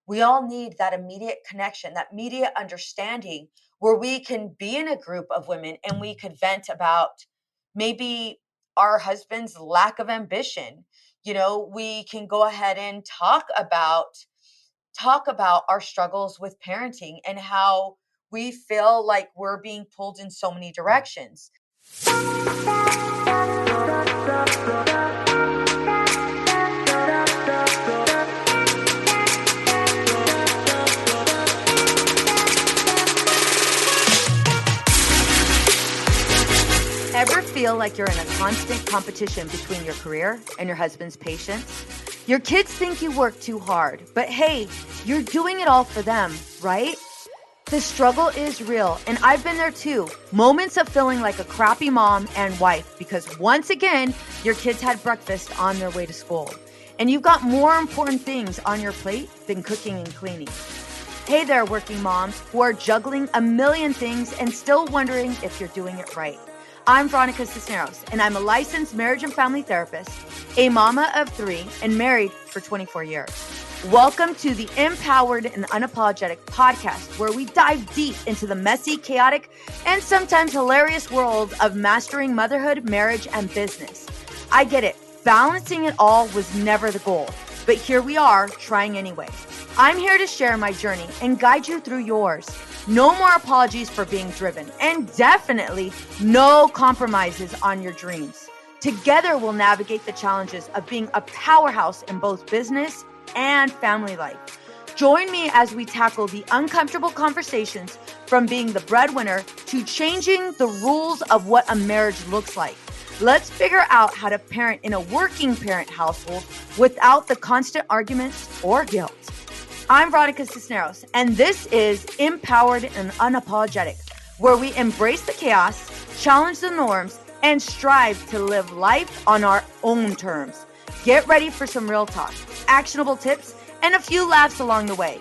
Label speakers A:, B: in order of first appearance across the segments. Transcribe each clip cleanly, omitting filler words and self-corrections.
A: We all need that immediate connection, that immediate understanding where we can be in a group of women and we could vent about maybe our husband's lack of ambition. We can go ahead and talk about our struggles with parenting and how we feel like we're being pulled in so many directions. Ever feel like you're in a constant competition between your career and your husband's patience? Your kids think you work too hard, but hey, you're doing it all for them, right? The struggle is real, and I've been there too. Moments of feeling like a crappy mom and wife because once again, your kids had breakfast on their way to school, and you've got more important things on your plate than cooking and cleaning. Hey there, working moms who are juggling a million things and still wondering if you're doing it right. I'm Veronica Cisneros, and I'm a licensed marriage and family therapist, a mama of 3, and married for 24 years. Welcome to the Empowered and Unapologetic podcast, where we dive deep into the messy, chaotic, and sometimes hilarious world of mastering motherhood, marriage, and business. I get it. Balancing it all was never the goal, but here we are, trying anyway. I'm here to share my journey and guide you through yours. No more apologies for being driven, and definitely no compromises on your dreams. Together, we'll navigate the challenges of being a powerhouse in both business and family life. Join me as we tackle the uncomfortable conversations from being the breadwinner to changing the rules of what a marriage looks like. Let's figure out how to parent in a working parent household without the constant arguments or guilt. I'm Veronica Cisneros, and this is Empowered and Unapologetic, where we embrace the chaos, challenge the norms, and strive to live life on our own terms. Get ready for some real talk, actionable tips, and a few laughs along the way.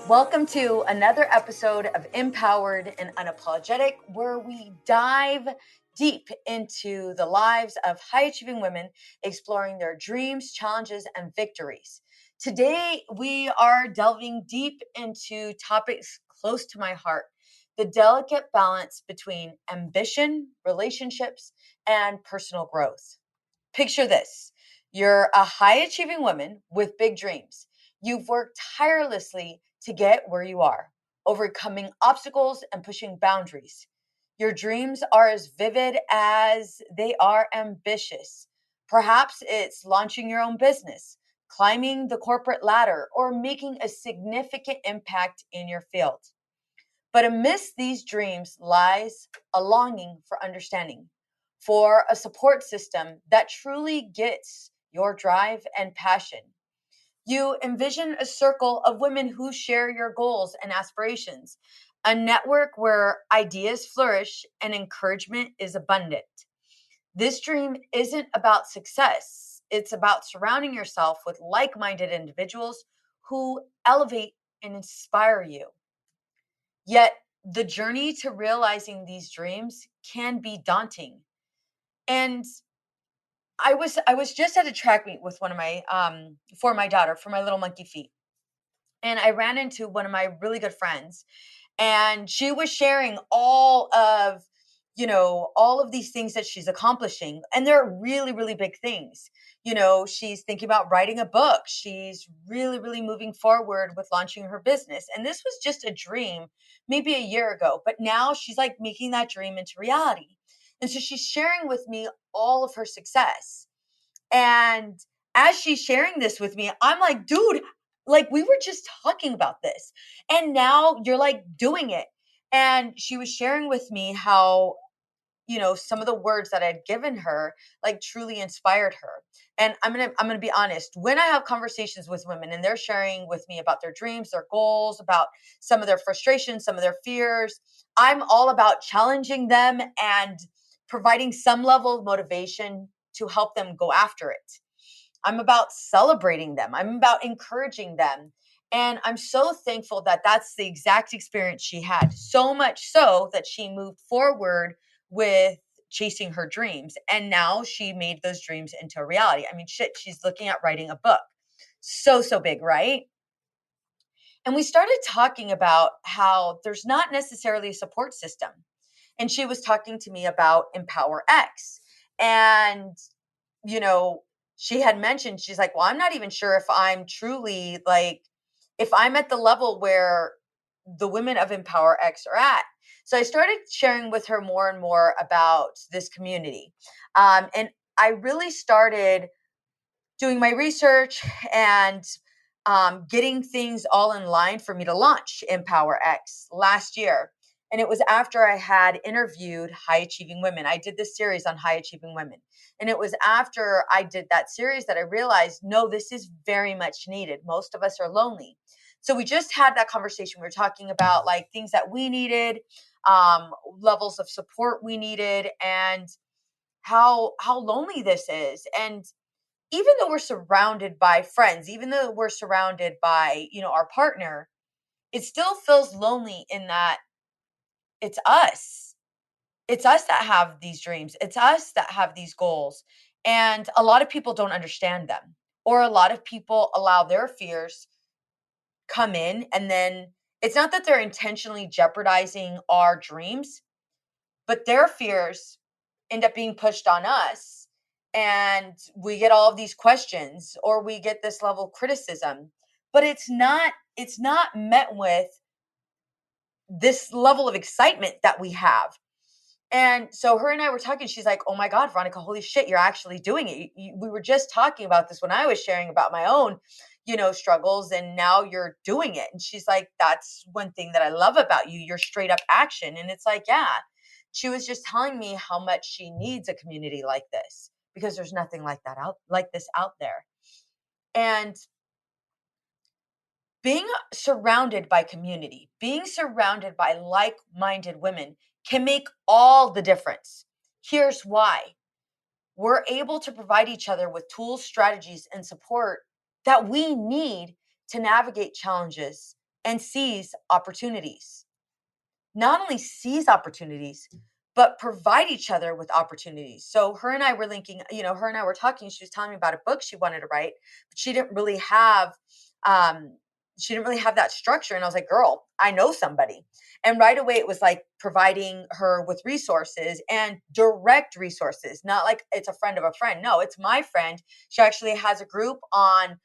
A: Welcome to another episode of Empowered and Unapologetic, where we dive deep into the lives of high-achieving women, exploring their dreams, challenges, and victories. Today, we are delving deep into topics close to my heart, the delicate balance between ambition, relationships, and personal growth. Picture this. You're a high-achieving woman with big dreams. You've worked tirelessly to get where you are, overcoming obstacles and pushing boundaries. Your dreams are as vivid as they are ambitious. Perhaps it's launching your own business, climbing the corporate ladder, or making a significant impact in your field. But amidst these dreams lies a longing for understanding, for a support system that truly gets your drive and passion. You envision a circle of women who share your goals and aspirations, a network where ideas flourish and encouragement is abundant. This dream isn't about success. It's about surrounding yourself with like-minded individuals who elevate and inspire you. Yet the journey to realizing these dreams can be daunting. And I was just at a track meet with one of my for my daughter, for my little monkey feet. And I ran into one of my really good friends, and she was sharing all of these things that she's accomplishing, and they're really, really big things. She's thinking about writing a book. She's really, really moving forward with launching her business. And this was just a dream maybe a year ago, but now she's like making that dream into reality. And so she's sharing with me all of her success. And as she's sharing this with me, I'm like, dude, like we were just talking about this. And now you're like doing it. And she was sharing with me how, some of the words that I'd given her like truly inspired her. And I'm going to be honest, when I have conversations with women and they're sharing with me about their dreams, their goals, about some of their frustrations, some of their fears, I'm all about challenging them and providing some level of motivation to help them go after it. I'm about celebrating them. I'm about encouraging them. And I'm so thankful that that's the exact experience she had. So much so that she moved forward with chasing her dreams. And now she made those dreams into a reality. I mean, shit, she's looking at writing a book. So big, right? And we started talking about how there's not necessarily a support system. And she was talking to me about Empower X. And, you know, she had mentioned, she's like, well, I'm not even sure if I'm truly like, if I'm at the level where the women of Empower X are at. So I started sharing with her more and more about this community. And I really started doing my research and getting things all in line for me to launch Empower X last year. And it was after I had interviewed high achieving women. I did this series on high achieving women. And it was after I did that series that I realized, no, this is very much needed. Most of us are lonely. So we just had that conversation. We were talking about like things that we needed, levels of support we needed, and how lonely this is. And even though we're surrounded by friends, even though we're surrounded by, our partner, it still feels lonely in that it's us. It's us that have these dreams. It's us that have these goals. And a lot of people don't understand them. Or a lot of people allow their fears come in, and then it's not that they're intentionally jeopardizing our dreams, but their fears end up being pushed on us. And we get all of these questions, or we get this level of criticism, but it's not met with this level of excitement that we have. And so her and I were talking. She's like, oh my God, Veronica, holy shit, you're actually doing it. We were just talking about this when I was sharing about my own, struggles, and now you're doing it. And she's like, that's one thing that I love about you. You're straight up action. And it's like, yeah. She was just telling me how much she needs a community like this, because there's nothing like this out there. And being surrounded by community, being surrounded by like-minded women can make all the difference. Here's why. We're able to provide each other with tools, strategies, and support that we need to navigate challenges and seize opportunities. Not only seize opportunities, but provide each other with opportunities. So her and I were linking, her and I were talking. She was telling me about a book she wanted to write, but she didn't really have that structure. And I was like, girl, I know somebody. And right away it was like providing her with resources, and direct resources, not like it's a friend of a friend. No, it's my friend. She actually has a group on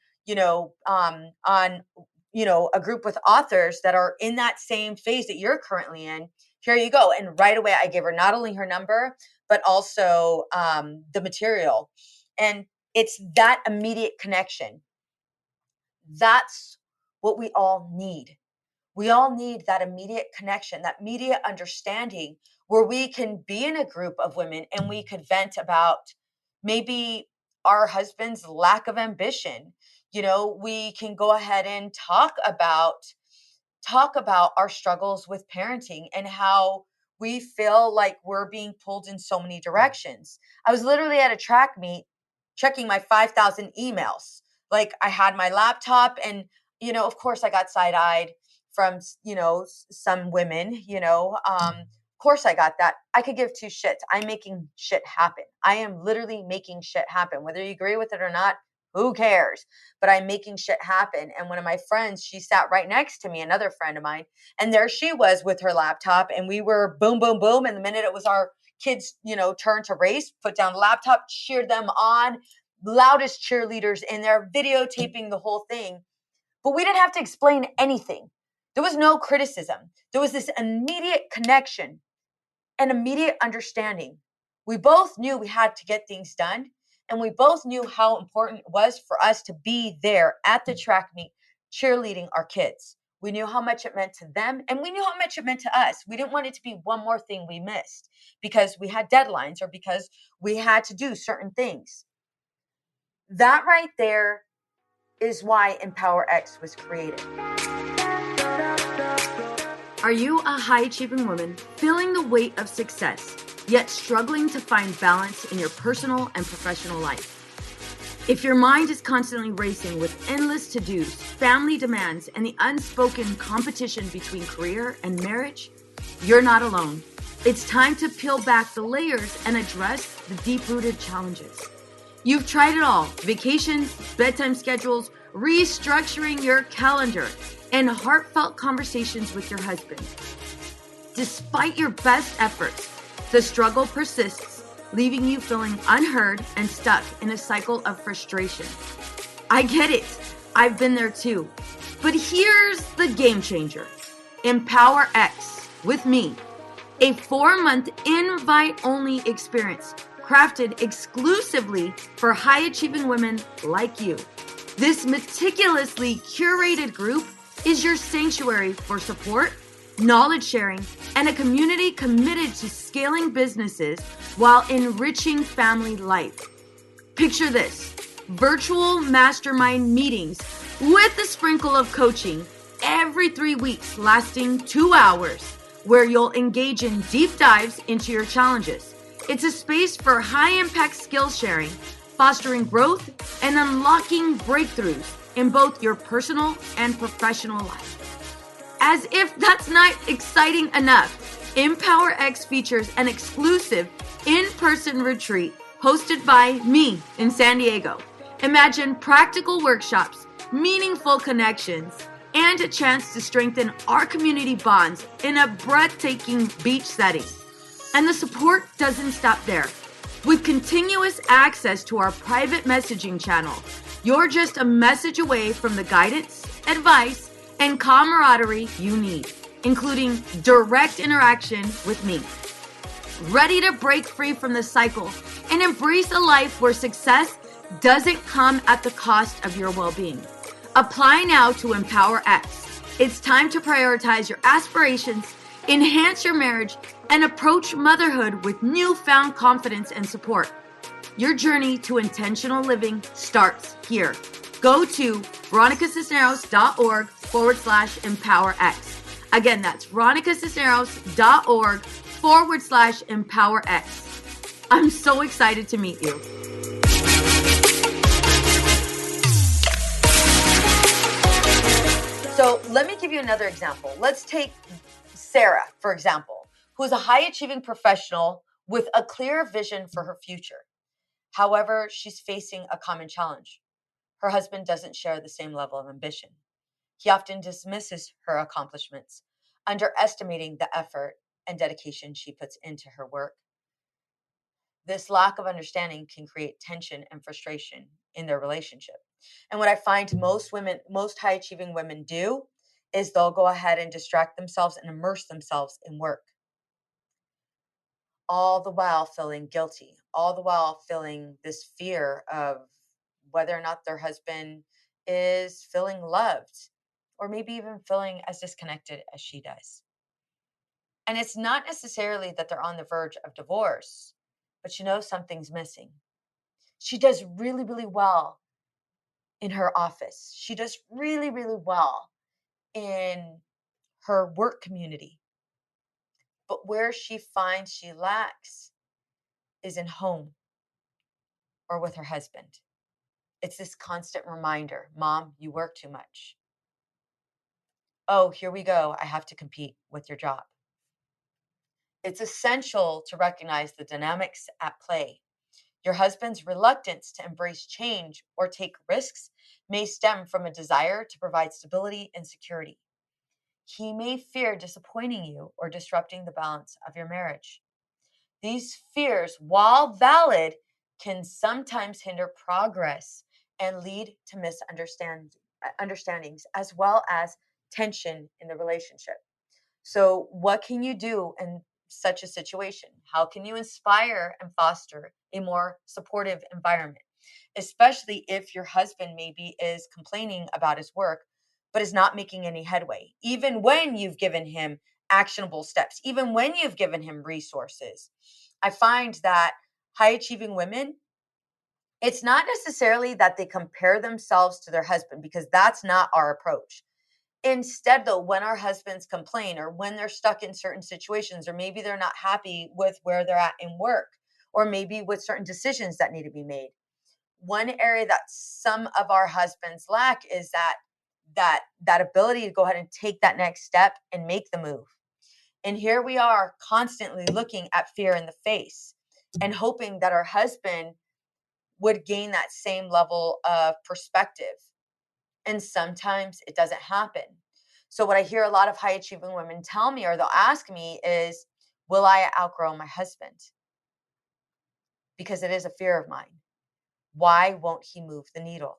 A: a group with authors that are in that same phase that you're currently in. Here you go. And right away I gave her not only her number, but also the material. And it's that immediate connection. That's what we all need. We all need that immediate connection, that immediate understanding, where we can be in a group of women and we could vent about maybe our husband's lack of ambition. We can go ahead and talk about our struggles with parenting and how we feel like we're being pulled in so many directions. I was literally at a track meet checking my 5,000 emails. Like, I had my laptop, and, of course I got side-eyed from, some women, of course I got that. I could give two shits. I'm making shit happen. I am literally making shit happen. Whether you agree with it or not, who cares? But I'm making shit happen. And one of my friends, she sat right next to me, another friend of mine, and there she was with her laptop, and we were boom, boom, boom. And the minute it was our kids, turn to race, put down the laptop, cheered them on, loudest cheerleaders in there, videotaping the whole thing. But we didn't have to explain anything. There was no criticism. There was this immediate connection and immediate understanding. We both knew we had to get things done, and we both knew how important it was for us to be there at the track meet, cheerleading our kids. We knew how much it meant to them, and we knew how much it meant to us. We didn't want it to be one more thing we missed because we had deadlines or because we had to do certain things. That right there is why Empower X was created. Are you a high-achieving woman feeling the weight of success, yet struggling to find balance in your personal and professional life? If your mind is constantly racing with endless to-dos, family demands, and the unspoken competition between career and marriage, you're not alone. It's time to peel back the layers and address the deep-rooted challenges. You've tried it all: vacations, bedtime schedules, restructuring your calendar, and heartfelt conversations with your husband. Despite your best efforts, the struggle persists, leaving you feeling unheard and stuck in a cycle of frustration. I get it. I've been there too. But here's the game changer. Empower X with me, a 4-month invite-only experience crafted exclusively for high-achieving women like you. This meticulously curated group is your sanctuary for support, knowledge sharing, and a community committed to scaling businesses while enriching family life. Picture this: virtual mastermind meetings with a sprinkle of coaching every 3 weeks, lasting 2 hours, where you'll engage in deep dives into your challenges. It's a space for high-impact skill sharing, fostering growth, and unlocking breakthroughs in both your personal and professional life. As if that's not exciting enough, Empower X features an exclusive in-person retreat hosted by me in San Diego. Imagine practical workshops, meaningful connections, and a chance to strengthen our community bonds in a breathtaking beach setting. And the support doesn't stop there. With continuous access to our private messaging channel, you're just a message away from the guidance, advice, and camaraderie you need, including direct interaction with me. Ready to break free from the cycle and embrace a life where success doesn't come at the cost of your well-being. Apply now to Empower X. It's time to prioritize your aspirations, enhance your marriage, and approach motherhood with newfound confidence and support. Your journey to intentional living starts here. Go to veronicacisneros.org/EmpowerX. Again, that's veronicacisneros.org/EmpowerX. I'm so excited to meet you. So let me give you another example. Let's take Sarah, for example, who is a high-achieving professional with a clear vision for her future. However, she's facing a common challenge. Her husband doesn't share the same level of ambition. He often dismisses her accomplishments, underestimating the effort and dedication she puts into her work. This lack of understanding can create tension and frustration in their relationship. And what I find most high achieving women do is they'll go ahead and distract themselves and immerse themselves in work, all the while feeling guilty, all the while feeling this fear of whether or not their husband is feeling loved, or maybe even feeling as disconnected as she does. And it's not necessarily that they're on the verge of divorce, but something's missing. She does really, really well in her office. She does really, really well in her work community. But where she finds she lacks is in home or with her husband. It's this constant reminder: Mom, you work too much. Oh, here we go. I have to compete with your job. It's essential to recognize the dynamics at play. Your husband's reluctance to embrace change or take risks may stem from a desire to provide stability and security. He may fear disappointing you or disrupting the balance of your marriage. These fears, while valid, can sometimes hinder progress and lead to misunderstandings as well as tension in the relationship. So, what can you do in such a situation? How can you inspire and foster a more supportive environment, especially if your husband maybe is complaining about his work, but is not making any headway, even when you've given him actionable steps, even when you've given him resources? I find that high achieving women, it's not necessarily that they compare themselves to their husband, because that's not our approach. Instead, though, when our husbands complain or when they're stuck in certain situations, or maybe they're not happy with where they're at in work, or maybe with certain decisions that need to be made, one area that some of our husbands lack is that ability to go ahead and take that next step and make the move. And here we are constantly looking at fear in the face and hoping that our husband would gain that same level of perspective. And sometimes it doesn't happen. So, what I hear a lot of high achieving women tell me, or they'll ask me, is, will I outgrow my husband? Because it is a fear of mine. Why won't he move the needle?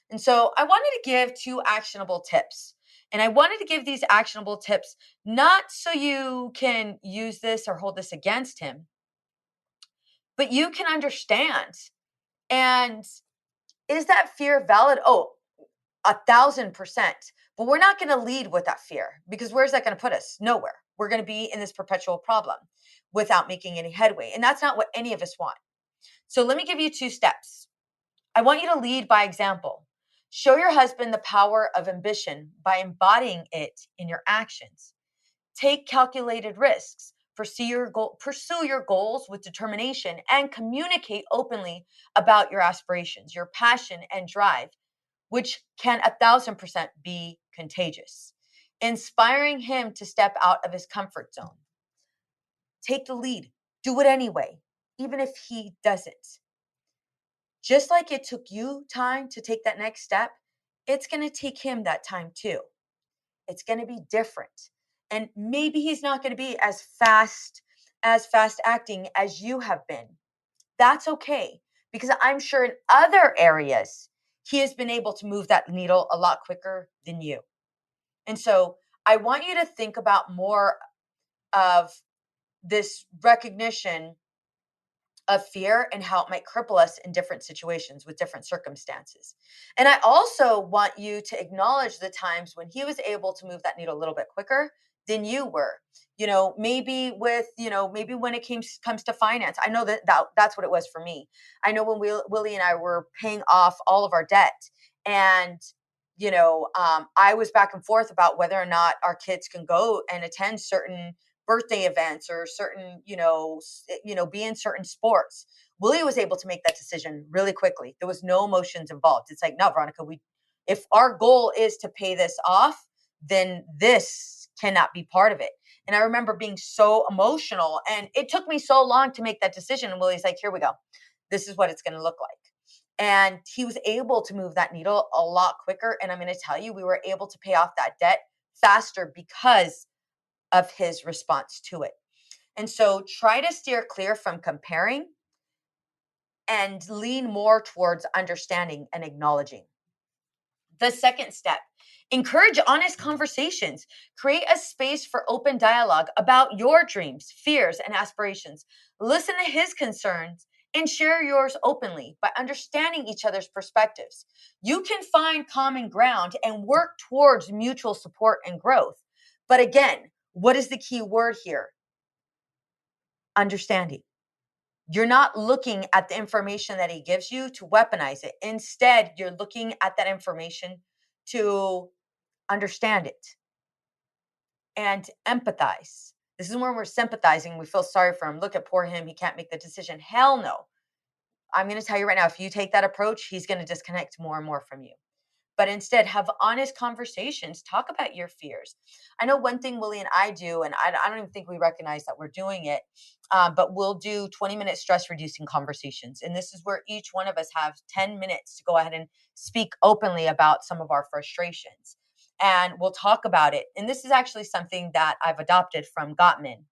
A: And so I wanted to give 2 actionable tips. And I wanted to give these actionable tips not so you can use this or hold this against him, but you can understand. And is that fear valid? Oh, 1,000%. But we're not going to lead with that fear, because where's that going to put us? Nowhere. We're going to be in this perpetual problem without making any headway. And that's not what any of us want. So let me give you 2 steps. I want you to lead by example. Show your husband the power of ambition by embodying it in your actions. Take calculated risks. Pursue your goals with determination, and communicate openly about your aspirations, your passion and drive, which can 1,000% be contagious. Inspiring him to step out of his comfort zone. Take the lead. Do it anyway, even if he doesn't. Just like it took you time to take that next step, it's going to take him that time too. It's going to be different. And maybe he's not going to be as fast acting as you have been. That's okay, because I'm sure in other areas he has been able to move that needle a lot quicker than you. And so I want you to think about more of this recognition of fear and how it might cripple us in different situations with different circumstances. And I also want you to acknowledge the times when he was able to move that needle a little bit quicker than you were. Maybe maybe when it comes to finance. I know that's what it was for me. I know when Willie and I were paying off all of our debt, and I was back and forth about whether or not our kids can go and attend certain birthday events or certain, be in certain sports. Willie was able to make that decision really quickly. There was no emotions involved. It's like, no, Veronica, if our goal is to pay this off, then this cannot be part of it. And I remember being so emotional, and it took me so long to make that decision. And Willie's like, here we go. This is what it's going to look like. And he was able to move that needle a lot quicker. And I'm going to tell you, we were able to pay off that debt faster because of his response to it. And so try to steer clear from comparing and lean more towards understanding and acknowledging. The second step, encourage honest conversations. Create a space for open dialogue about your dreams, fears, and aspirations. Listen to his concerns and share yours openly by understanding each other's perspectives. You can find common ground and work towards mutual support and growth. But again, what is the key word here? Understanding. You're not looking at the information that he gives you to weaponize it. Instead, you're looking at that information to understand it and empathize. This is when we're sympathizing. We feel sorry for him. Look at poor him. He can't make the decision. Hell no. I'm going to tell you right now, if you take that approach, he's going to disconnect more and more from you. But instead, have honest conversations. Talk about your fears. I know one thing Willie and I do, and I don't even think we recognize that we're doing it, but we'll do 20-minute stress-reducing conversations. And this is where each one of us have 10 minutes to go ahead and speak openly about some of our frustrations. And we'll talk about it. And this is actually something that I've adopted from Gottman.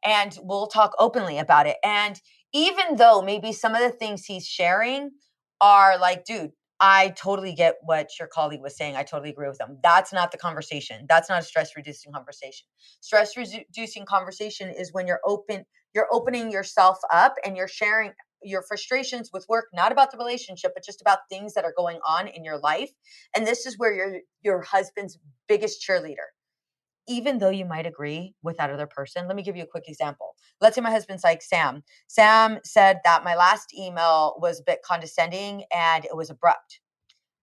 A: And we'll talk openly about it. And even though maybe some of the things he's sharing are like, dude, I totally get what your colleague was saying. I totally agree with them. That's not the conversation. That's not a stress reducing conversation. Stress reducing conversation is when you're opening yourself up and you're sharing your frustrations with work, not about the relationship, but just about things that are going on in your life. And this is where you're your husband's biggest cheerleader. Even though you might agree with that other person. Let me give you a quick example. Let's say my husband's like Sam. Sam said that my last email was a bit condescending and it was abrupt.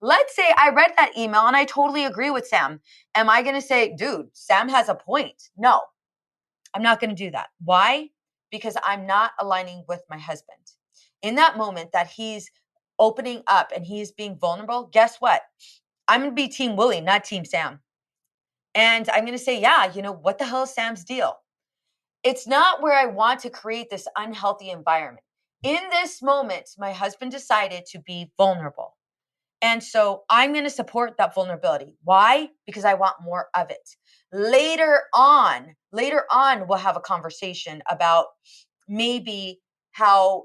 A: Let's say I read that email and I totally agree with Sam. Am I going to say, dude, Sam has a point? No, I'm not going to do that. Why? Because I'm not aligning with my husband. In that moment that he's opening up and he's being vulnerable, guess what? I'm going to be Team Willie, not Team Sam. And I'm going to say, yeah, what the hell is Sam's deal? It's not where I want to create this unhealthy environment. In this moment, my husband decided to be vulnerable. And so I'm going to support that vulnerability. Why? Because I want more of it. Later on, we'll have a conversation about maybe how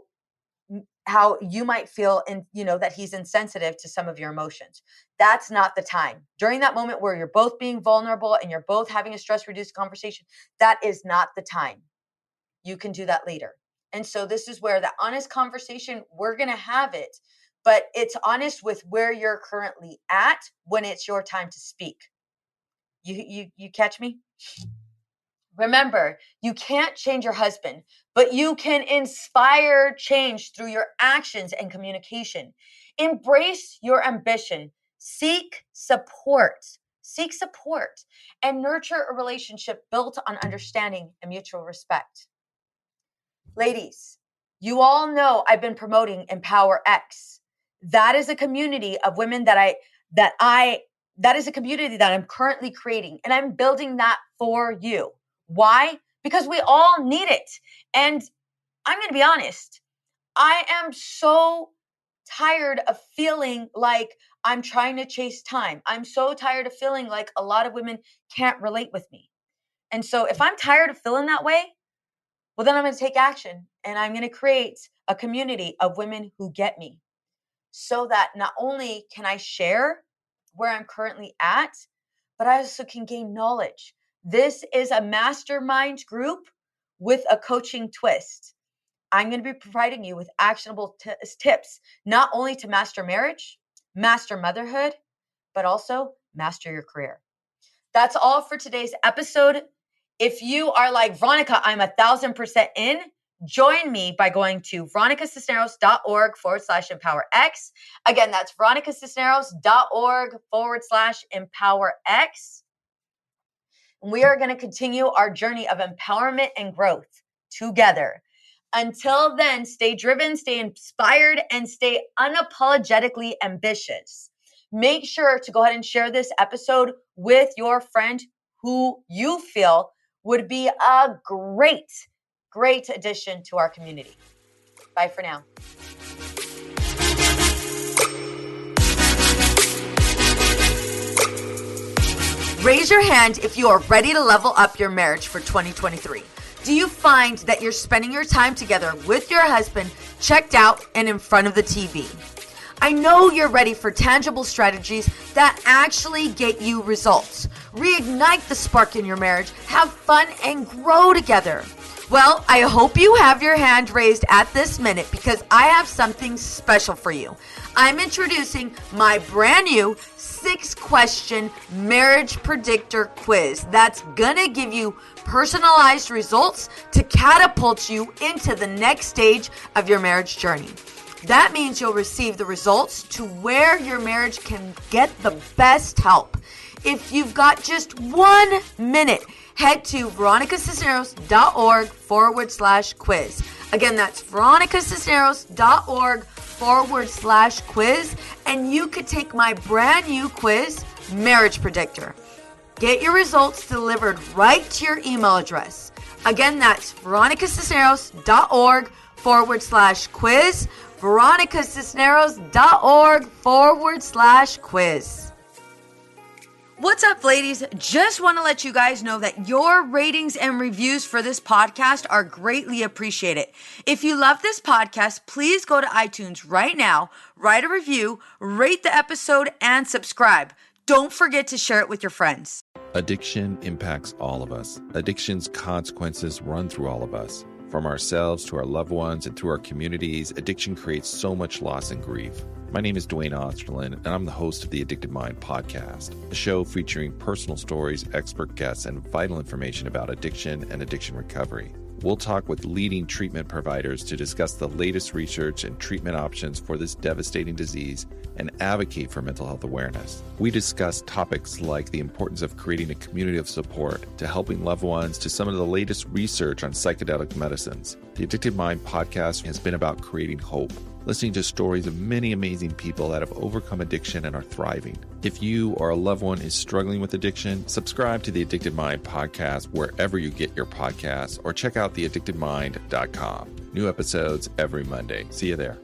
A: you might feel that he's insensitive to some of your emotions. That's not the time. During that moment where you're both being vulnerable and you're both having a stress reduced conversation, that is not the time. You can do that later. And so this is where the honest conversation, we're going to have it, but it's honest with where you're currently at when it's your time to speak. You catch me? Remember, you can't change your husband, but you can inspire change through your actions and communication. Embrace your ambition. Seek support, and nurture a relationship built on understanding and mutual respect. Ladies, you all know I've been promoting Empower X. That is a community of women that is a community that I'm currently creating, and I'm building that for you. Why? Because we all need it. And I'm going to be honest, I am so tired of feeling like I'm trying to chase time. I'm so tired of feeling like a lot of women can't relate with me. And so if I'm tired of feeling that way, well, then I'm going to take action, and I'm going to create a community of women who get me, so that not only can I share where I'm currently at, but I also can gain knowledge. This is a mastermind group with a coaching twist. I'm going to be providing you with actionable tips, not only to master marriage, master motherhood, but also master your career. That's all for today's episode. If you are like, Veronica, I'm 1,000% in, join me by going to veronicacisneros.org/EmpowerX. Again, that's veronicacisneros.org/EmpowerX. We are going to continue our journey of empowerment and growth together. Until then, stay driven, stay inspired, and stay unapologetically ambitious. Make sure to go ahead and share this episode with your friend who you feel would be a great addition to our community. Bye for now. Raise your hand if you are ready to level up your marriage for 2023. Do you find that you're spending your time together with your husband checked out and in front of the TV? I know you're ready for tangible strategies that actually get you results. Reignite the spark in your marriage, have fun, and grow together. Well, I hope you have your hand raised at this minute, because I have something special for you. I'm introducing my brand new 6-question marriage predictor quiz that's gonna give you personalized results to catapult you into the next stage of your marriage journey. That means you'll receive the results to where your marriage can get the best help. If you've got just 1 minute, head to veronicacisneros.org/quiz. Again, that's veronicacisneros.org/quiz, and you could take my brand new quiz, Marriage Predictor. Get your results delivered right to your email address. Again, that's veronicacisneros.org/quiz, veronicacisneros.org/quiz. What's up, ladies? Just want to let you guys know that your ratings and reviews for this podcast are greatly appreciated. If you love this podcast, please go to iTunes right now, write a review, rate the episode, and subscribe. Don't forget to share it with your friends.
B: Addiction impacts all of us. Addiction's consequences run through all of us. From ourselves to our loved ones and through our communities, addiction creates so much loss and grief. My name is Dwayne Osterlin, and I'm the host of the Addicted Mind podcast, a show featuring personal stories, expert guests, and vital information about addiction and addiction recovery. We'll talk with leading treatment providers to discuss the latest research and treatment options for this devastating disease and advocate for mental health awareness. We discuss topics like the importance of creating a community of support, to helping loved ones, to some of the latest research on psychedelic medicines. The Addicted Mind podcast has been about creating hope. listening to stories of many amazing people that have overcome addiction and are thriving. If you or a loved one is struggling with addiction, subscribe to the Addicted Mind podcast wherever you get your podcasts, or check out theaddictedmind.com. New episodes every Monday. See you there.